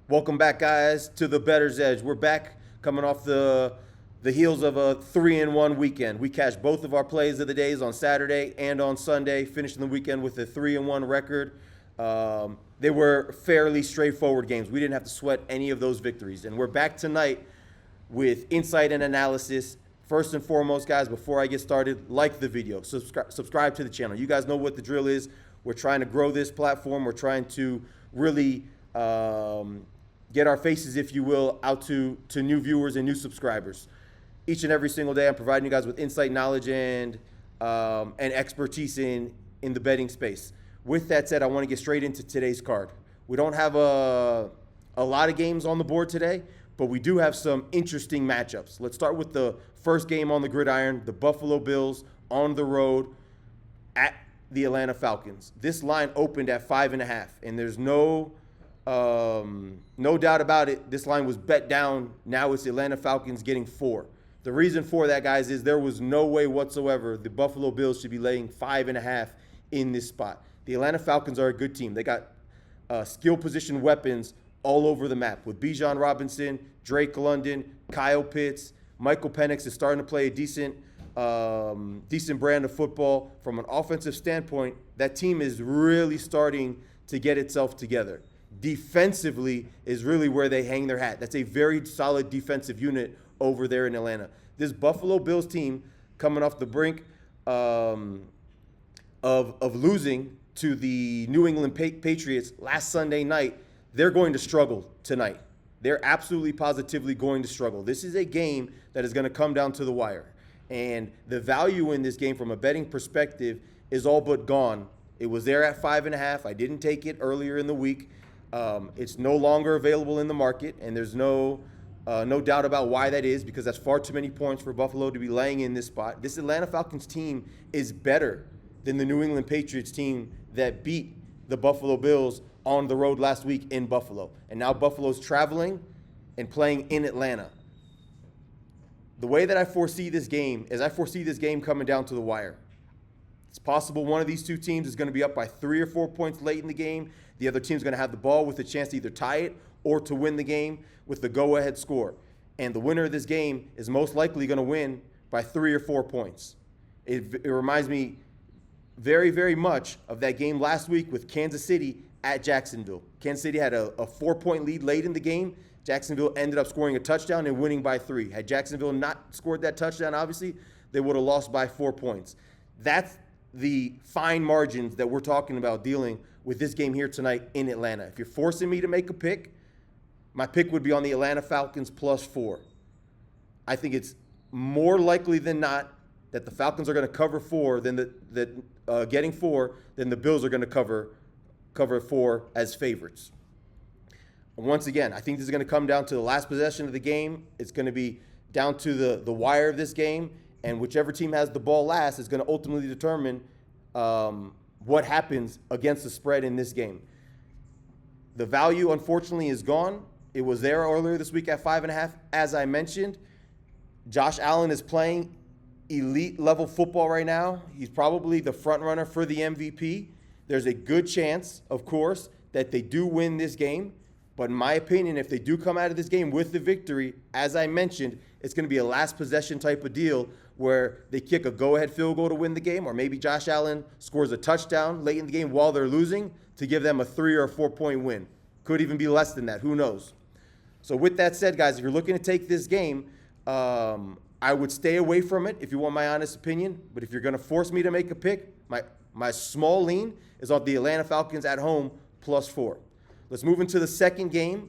Welcome back, guys, to the Bettor's Edge. We're back coming off the heels of a 3-1 weekend. We cashed both of our plays of the days on Saturday and on Sunday, finishing the weekend with a 3-1 record. They were fairly straightforward games. We didn't have to sweat any of those victories. And we're back tonight with insight and analysis. First and foremost, guys, before I get started, like the video, subscribe to the channel. You guys know what the drill is. We're trying to grow this platform. We're trying to really get our faces, if you will, out to new viewers and new subscribers. Each and every single day, I'm providing you guys with insight, knowledge, and expertise in the betting space. With that said, I want to get straight into today's card. We don't have a lot of games on the board today, but we do have some interesting matchups. Let's start with the first game on the gridiron, the Buffalo Bills on the road at the Atlanta Falcons. This line opened at 5.5, and there's no doubt about it. This line was bet down. Now it's the Atlanta Falcons getting 4. The reason for that, guys, is there was no way whatsoever the Buffalo Bills should be laying 5.5 in this spot. The Atlanta Falcons are a good team. They got skill position weapons all over the map with Bijan Robinson, Drake London, Kyle Pitts. Michael Penix is starting to play a decent brand of football. From an offensive standpoint, that team is really starting to get itself together. Defensively is really where they hang their hat. That's a very solid defensive unit over there in Atlanta. This Buffalo Bills team, coming off the brink of losing to the New England Patriots last Sunday night, they're going to struggle tonight. They're absolutely positively going to struggle. This is a game that is going to come down to the wire. And the value in this game from a betting perspective is all but gone. It was there at 5.5. I didn't take it earlier in the week. It's no longer available in the market, and there's no doubt about why that is, because that's far too many points for Buffalo to be laying in this spot. This Atlanta Falcons team is better than the New England Patriots team that beat the Buffalo Bills on the road last week in Buffalo. And now Buffalo's traveling and playing in Atlanta. The way that I foresee this game is I foresee this game coming down to the wire. It's possible one of these two teams is going to be up by 3 or 4 points late in the game. The other team's going to have the ball with a chance to either tie it or to win the game with the go-ahead score. And the winner of this game is most likely going to win by 3 or 4 points. It reminds me very, very much of that game last week with Kansas City at Jacksonville. Kansas City had a 4-point lead late in the game. Jacksonville ended up scoring a touchdown and winning by 3. Had Jacksonville not scored that touchdown, obviously, they would have lost by 4 points. That's the fine margins that we're talking about dealing with this game here tonight in Atlanta. If you're forcing me to make a pick, my pick would be on the Atlanta Falcons +4. I think it's more likely than not that the Falcons are going to cover 4 than getting 4 than the Bills are going to cover 4 as favorites. Once again, I think this is going to come down to the last possession of the game. It's going to be down to the wire of this game, and whichever team has the ball last is going to ultimately determine what happens against the spread in this game. The value, unfortunately, is gone. It was there earlier this week at 5.5. As I mentioned, Josh Allen is playing elite level football right now. He's probably the front runner for the MVP. There's a good chance, of course, that they do win this game. But in my opinion, if they do come out of this game with the victory, as I mentioned, it's going to be a last possession type of deal where they kick a go-ahead field goal to win the game, or maybe Josh Allen scores a touchdown late in the game while they're losing to give them a 3 or 4 point win. Could even be less than that. Who knows? So with that said, guys, if you're looking to take this game, I would stay away from it if you want my honest opinion. But if you're going to force me to make a pick, my small lean is on the Atlanta Falcons at home +4. Let's move into the second game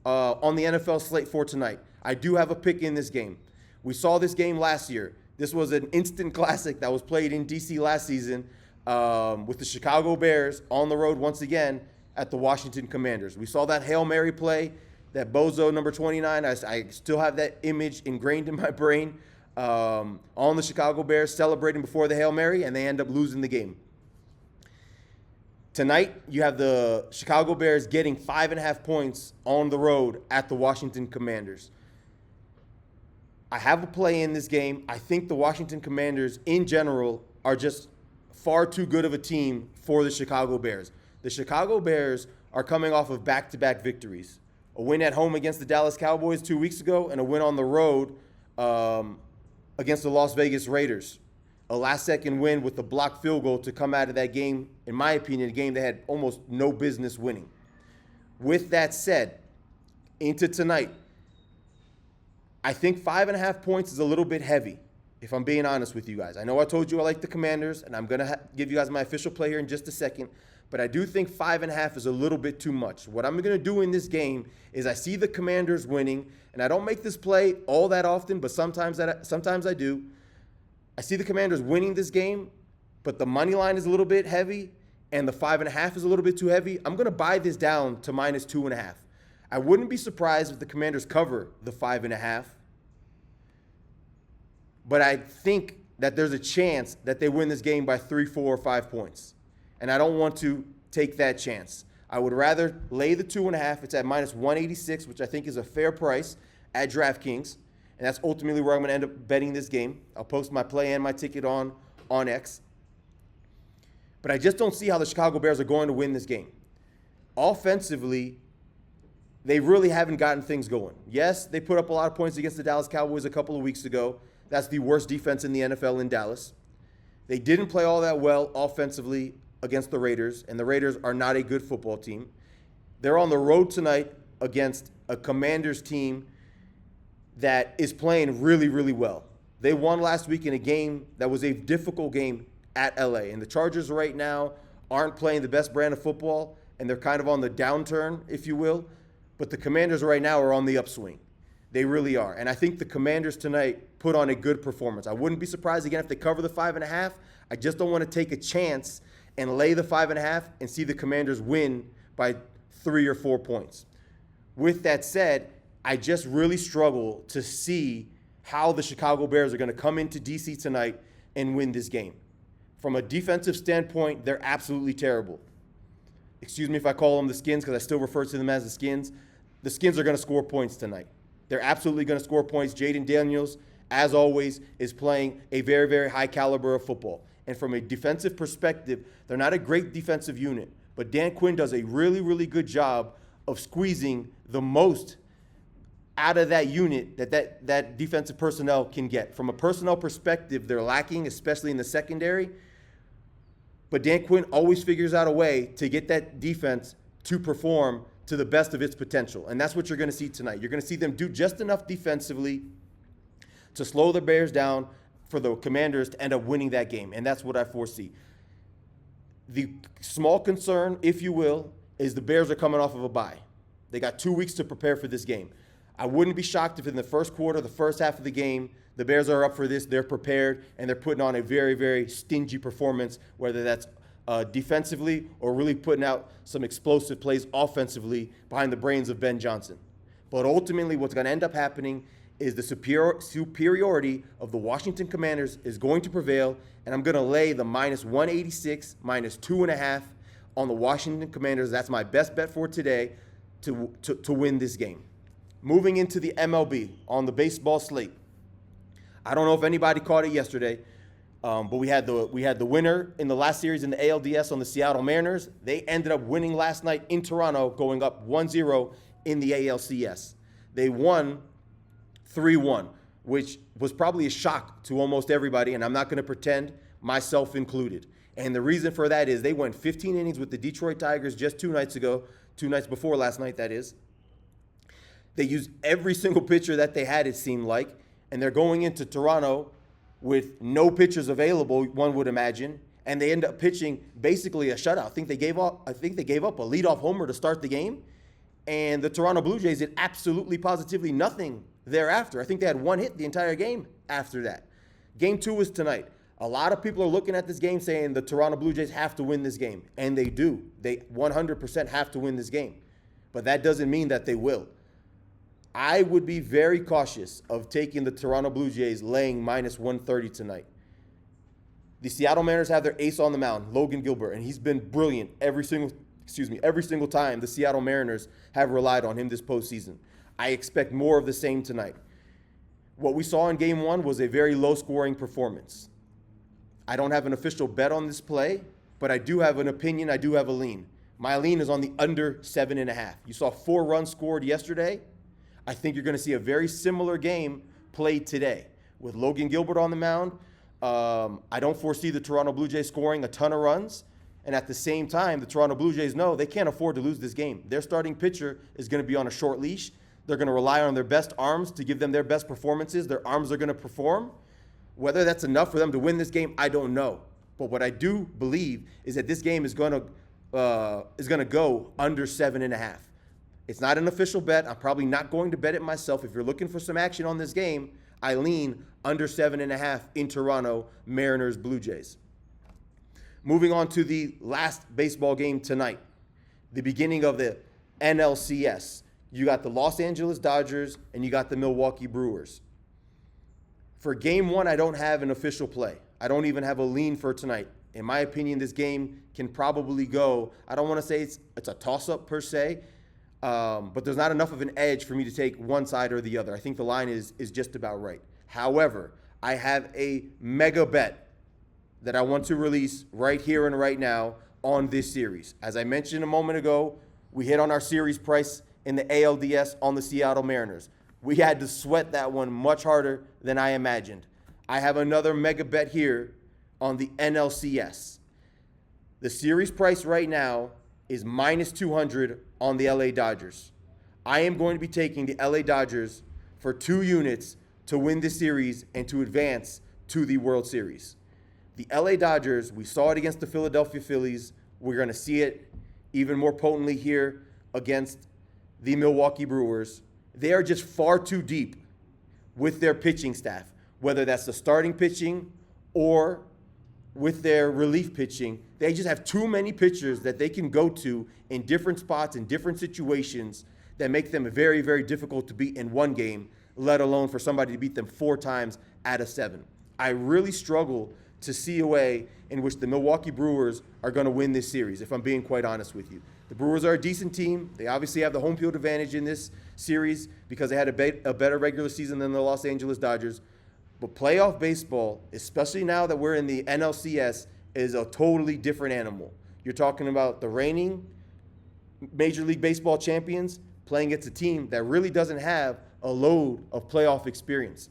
on the NFL slate for tonight. I do have a pick in this game. We saw this game last year. This was an instant classic that was played in D.C. last season with the Chicago Bears on the road once again at the Washington Commanders. We saw that Hail Mary play, that bozo number 29. I still have that image ingrained in my brain on the Chicago Bears celebrating before the Hail Mary, and they end up losing the game. Tonight, you have the Chicago Bears getting 5.5 points on the road at the Washington Commanders. I have a play in this game. I think the Washington Commanders, in general, are just far too good of a team for the Chicago Bears. The Chicago Bears are coming off of back-to-back victories. a win at home against the Dallas Cowboys 2 weeks ago, and a win on the road against the Las Vegas Raiders. A last-second win with the blocked field goal to come out of that game, in my opinion, a game they had almost no business winning. With that said, into tonight, I think 5.5 points is a little bit heavy, if I'm being honest with you guys. I know I told you I like the Commanders, and I'm going to give you guys my official play here in just a second, but I do think 5.5 is a little bit too much. What I'm going to do in this game is I see the Commanders winning, and I don't make this play all that often, but sometimes I do. I see the Commanders winning this game, but the money line is a little bit heavy, and the 5.5 is a little bit too heavy. I'm going to buy this down to -2.5. I wouldn't be surprised if the Commanders cover the 5.5, but I think that there's a chance that they win this game by 3, 4, or 5 points, and I don't want to take that chance. I would rather lay the 2.5. It's at -186, which I think is a fair price at DraftKings. And that's ultimately where I'm going to end up betting this game. I'll post my play and my ticket on X. But I just don't see how the Chicago Bears are going to win this game. Offensively, they really haven't gotten things going. Yes, they put up a lot of points against the Dallas Cowboys a couple of weeks ago. That's the worst defense in the NFL in Dallas. They didn't play all that well offensively against the Raiders, and the Raiders are not a good football team. They're on the road tonight against a Commanders team that is playing really, really well. They won last week in a game that was a difficult game at LA. And the Chargers right now aren't playing the best brand of football, and they're kind of on the downturn, if you will. But the Commanders right now are on the upswing. They really are. And I think the Commanders tonight put on a good performance. I wouldn't be surprised, again, if they cover the 5.5. I just don't want to take a chance and lay the 5.5 and see the Commanders win by 3 or 4 points. With that said, I just really struggle to see how the Chicago Bears are going to come into DC tonight and win this game. From a defensive standpoint, they're absolutely terrible. Excuse me if I call them the Skins, because I still refer to them as the Skins. The Skins are going to score points tonight. They're absolutely going to score points. Jaden Daniels, as always, is playing a very, very high caliber of football. And from a defensive perspective, they're not a great defensive unit, but Dan Quinn does a really, really good job of squeezing the most out of that unit that defensive personnel can get. From a personnel perspective, they're lacking, especially in the secondary. But Dan Quinn always figures out a way to get that defense to perform to the best of its potential. And that's what you're going to see tonight. You're going to see them do just enough defensively to slow the Bears down for the Commanders to end up winning that game. And that's what I foresee. The small concern, if you will, is the Bears are coming off of a bye. They got 2 weeks to prepare for this game. I wouldn't be shocked if in the first quarter, the first half of the game, the Bears are up for this, they're prepared, and they're putting on a very, very stingy performance, whether that's defensively or really putting out some explosive plays offensively behind the brains of Ben Johnson. But ultimately, what's going to end up happening is the superiority of the Washington Commanders is going to prevail, and I'm going to lay the -186, -2.5 on the Washington Commanders. That's my best bet for today to win this game. Moving into the MLB on the baseball slate. I don't know if anybody caught it yesterday, but we had the winner in the last series in the ALDS on the Seattle Mariners. They ended up winning last night in Toronto, going up 1-0 in the ALCS. They won 3-1, which was probably a shock to almost everybody, and I'm not going to pretend, myself included. And the reason for that is they went 15 innings with the Detroit Tigers just 2 nights ago, 2 nights before last night, that is. They used every single pitcher that they had, it seemed like, and they're going into Toronto with no pitchers available, one would imagine, and they end up pitching basically a shutout. I think they gave up a leadoff homer to start the game, and the Toronto Blue Jays did absolutely positively nothing thereafter. I think they had 1 hit the entire game after that. Game 2 is tonight. A lot of people are looking at this game saying the Toronto Blue Jays have to win this game, and they do. They 100% have to win this game, but that doesn't mean that they will. I would be very cautious of taking the Toronto Blue Jays laying -130 tonight. The Seattle Mariners have their ace on the mound, Logan Gilbert, and he's been brilliant every single time the Seattle Mariners have relied on him this postseason. I expect more of the same tonight. What we saw in Game 1 was a very low-scoring performance. I don't have an official bet on this play, but I do have an opinion. I do have a lean. My lean is on the under 7.5. You saw 4 runs scored yesterday. I think you're going to see a very similar game played today with Logan Gilbert on the mound. I don't foresee the Toronto Blue Jays scoring a ton of runs. And at the same time, the Toronto Blue Jays know they can't afford to lose this game. Their starting pitcher is going to be on a short leash. They're going to rely on their best arms to give them their best performances. Their arms are going to perform. Whether that's enough for them to win this game, I don't know. But what I do believe is that this game is going to go under 7.5. It's not an official bet. I'm probably not going to bet it myself. If you're looking for some action on this game, I lean under 7.5 in Toronto, Mariners, Blue Jays. Moving on to the last baseball game tonight, the beginning of the NLCS. You got the Los Angeles Dodgers and you got the Milwaukee Brewers. For game one, I don't have an official play. I don't even have a lean for tonight. In my opinion, this game can probably go, I don't want to say it's a toss-up per se, but there's not enough of an edge for me to take one side or the other. I think the line is just about right. However, I have a mega bet that I want to release right here and right now on this series. As I mentioned a moment ago, we hit on our series price in the ALDS on the Seattle Mariners. We had to sweat that one much harder than I imagined. I have another mega bet here on the NLCS. The series price right now is minus 200 on the LA Dodgers. I am going to be taking the LA Dodgers for 2 units to win this series and to advance to the World Series. The LA Dodgers, we saw it against the Philadelphia Phillies. We're going to see it even more potently here against the Milwaukee Brewers. They are just far too deep with their pitching staff, whether that's the starting pitching or with their relief pitching. They just have too many pitchers that they can go to in different spots, in different situations that make them very, very difficult to beat in one game, let alone for somebody to beat them 4 times out of 7. I really struggle to see a way in which the Milwaukee Brewers are going to win this series, if I'm being quite honest with you. The Brewers are a decent team. They obviously have the home field advantage in this series because they had a better regular season than the Los Angeles Dodgers. But playoff baseball, especially now that we're in the NLCS, is a totally different animal. You're talking about the reigning Major League Baseball champions playing against a team that really doesn't have a load of playoff experience.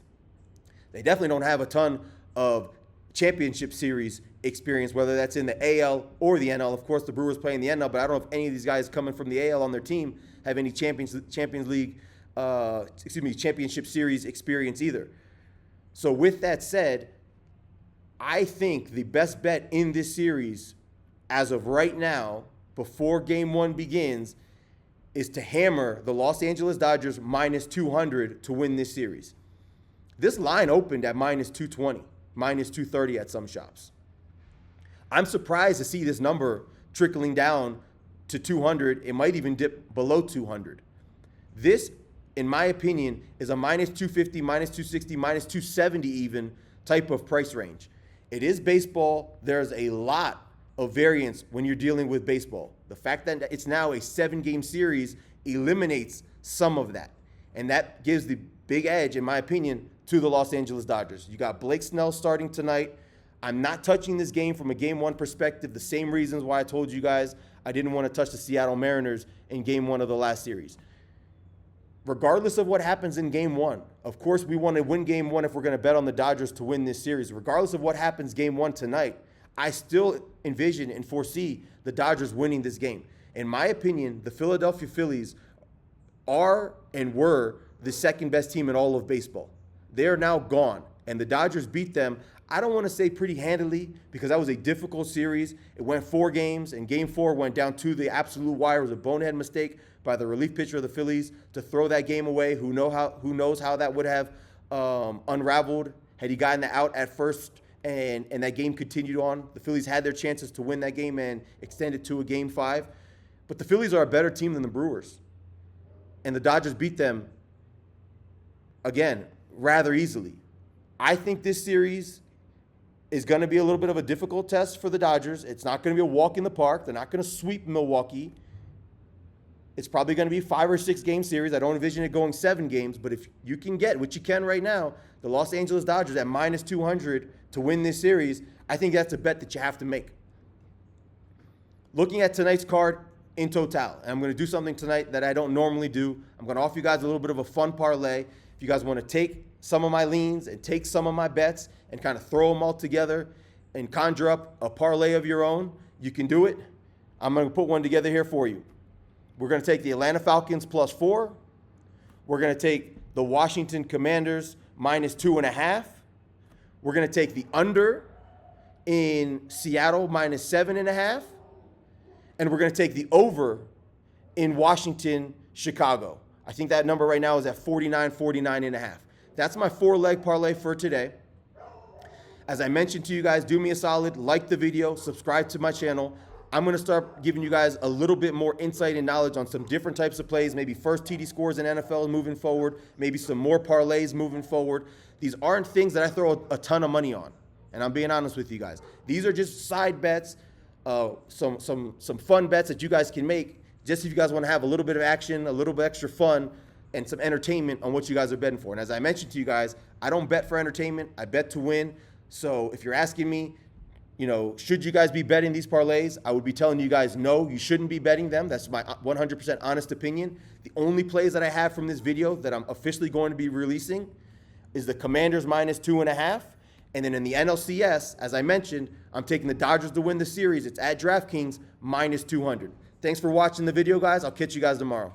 They definitely don't have a ton of championship series experience, whether that's in the AL or the NL. Of course, the Brewers play in the NL, but I don't know if any of these guys coming from the AL on their team have any championship series experience either. So with that said, I think the best bet in this series as of right now, before game one begins, is to hammer the Los Angeles Dodgers minus 200 to win this series. This line opened at minus 220. Minus 230 at some shops. I'm surprised to see this number trickling down to 200. It might even dip below 200. This, in my opinion, is a minus 250, minus 260, minus 270 even type of price range. It is baseball. There's a lot of variance when you're dealing with baseball. The fact that it's now a 7-game series eliminates some of that. And that gives the big edge, in my opinion, to the Los Angeles Dodgers. You got Blake Snell starting tonight. I'm not touching this game from a game one perspective. The same reasons why I told you guys I didn't want to touch the Seattle Mariners in game one of the last series. Regardless of what happens in game one, of course we want to win game one if we're going to bet on the Dodgers to win this series. Regardless of what happens game one tonight, I still envision and foresee the Dodgers winning this game. In my opinion, the Philadelphia Phillies are and were the second best team in all of baseball. They are now gone, and the Dodgers beat them, I don't want to say pretty handily, because that was a difficult series. It went 4 games, and game 4 went down to the absolute wire. It was a bonehead mistake by the relief pitcher of the Phillies to throw that game away. Who knows how that would have unraveled had he gotten the out at first and that game continued on. The Phillies had their chances to win that game and extend it to a game 5. But the Phillies are a better team than the Brewers. And the Dodgers beat them, again, rather easily. I think this series is going to be a little bit of a difficult test for the Dodgers. It's not going to be a walk in the park. They're not going to sweep Milwaukee. It's probably going to be a 5 or 6 game series. I don't envision it going 7 games, but if you can get, which you can right now, the Los Angeles Dodgers at minus 200 to win this series, I think that's a bet that you have to make. Looking at tonight's card, in total. And I'm going to do something tonight that I don't normally do. I'm going to offer you guys a little bit of a fun parlay. If you guys want to take some of my leans and take some of my bets and kind of throw them all together and conjure up a parlay of your own, you can do it. I'm going to put one together here for you. We're going to take the Atlanta Falcons +4. We're going to take the Washington Commanders -2.5. We're going to take the under in Seattle -7.5. And we're going to take the over in Washington, Chicago. I think that number right now is at 49.5. That's my 4-leg parlay for today. As I mentioned to you guys, do me a solid, like the video, subscribe to my channel. I'm going to start giving you guys a little bit more insight and knowledge on some different types of plays, maybe first TD scores in NFL moving forward, maybe some more parlays moving forward. These aren't things that I throw a ton of money on, and I'm being honest with you guys. These are just side bets, some fun bets that you guys can make just if you guys want to have a little bit of action, a little bit extra fun, and some entertainment on what you guys are betting for. And as I mentioned to you guys, I don't bet for entertainment. I bet to win. So if you're asking me, should you guys be betting these parlays? I would be telling you guys, no, you shouldn't be betting them. That's my 100% honest opinion. The only plays that I have from this video that I'm officially going to be releasing is the Commanders -2.5. And then in the NLCS, as I mentioned, I'm taking the Dodgers to win the series. It's at DraftKings -200. Thanks for watching the video, guys. I'll catch you guys tomorrow.